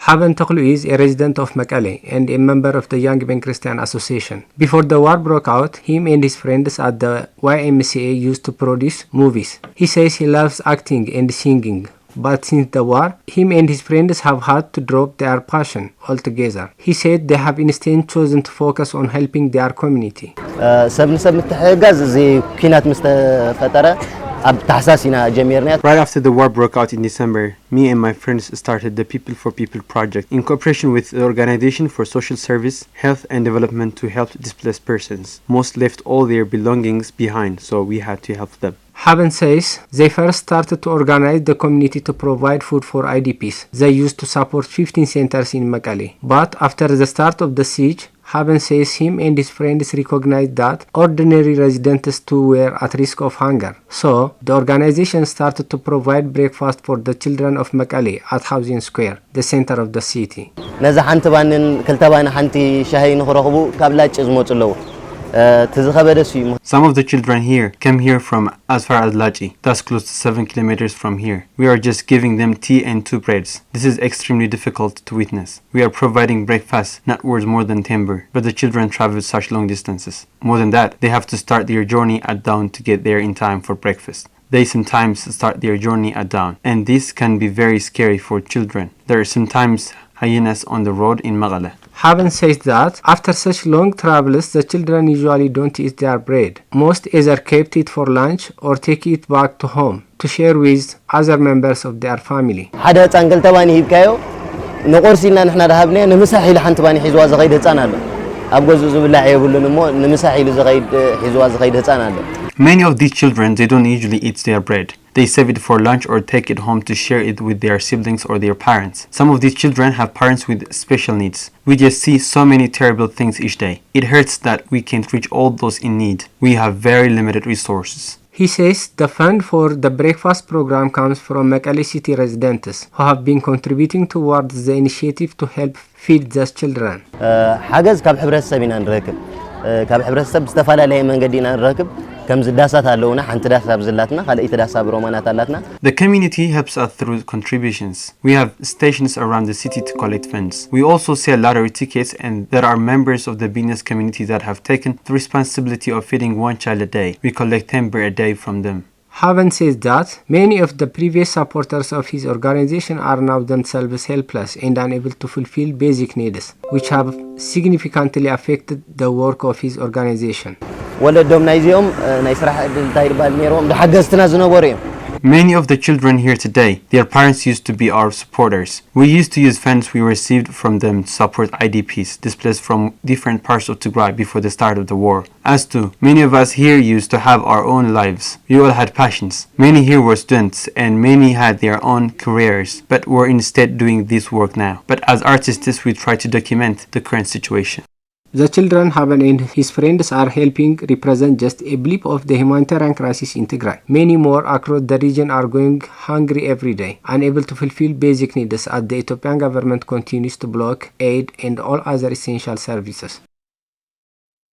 Haben Toklu is a resident of Mekelle and a member of the Young Men Christian Association. Before the war broke out, him and his friends at the YMCA used to produce movies. He says he loves acting and singing, but since the war, him and his friends have had to drop their passion altogether. He said they have instead chosen to focus on helping their community. Right after the war broke out in December, me and my friends started the People for People project in cooperation with the Organization for Social Service, Health and Development to help displaced persons. Most left all their belongings behind, so we had to help them. Haben says they first started to organize the community to provide food for IDPs. They used to support 15 centers in Mekelle. But after the start of the siege, Haben says him and his friends recognized that ordinary residents too were at risk of hunger. So, the organization started to provide breakfast for the children of Mekelle at Housing Square, the center of the city. Some of the children here came here from as far as Lachi, that's close to 7 kilometers from here. We are just giving them tea and 2 breads. This is extremely difficult to witness. We are providing breakfast not worth more than timber, but the children travel such long distances. More than that, they have to start their journey at dawn to get there in time for breakfast. They sometimes start their journey at dawn, and this can be very scary for children. There are sometimes hyenas on the road in Mekelle. Haben says that after such long travels, the children usually don't eat their bread. Most either kept it for lunch or take it back to home to share with other members of their family. Many of these children, they don't usually eat their bread. They save it for lunch or take it home to share it with their siblings or their parents. Some of these children have parents with special needs. We just see so many terrible things each day. It hurts that we can't reach all those in need. We have very limited resources. He says the fund for the breakfast program comes from Mekelle city residents who have been contributing towards the initiative to help feed these children. The community helps us through contributions. We have stations around the city to collect funds. We also sell lottery tickets, and there are members of the business community that have taken the responsibility of feeding 1 child a day. We collect timber a day from them. Haben says that many of the previous supporters of his organization are now themselves helpless and unable to fulfill basic needs, which have significantly affected the work of his organization. Many of the children here today, their parents used to be our supporters. We used to use funds we received from them to support IDPs displaced from different parts of Tigray before the start of the war. As to, many of us here used to have our own lives. We all had passions. Many here were students and many had their own careers, but were instead doing this work now. But as artists, we try to document the current situation. The children Haben and his friends are helping represent just a blip of the humanitarian crisis in Tigray. Many more across the region are going hungry every day, unable to fulfill basic needs as the Ethiopian government continues to block aid and all other essential services.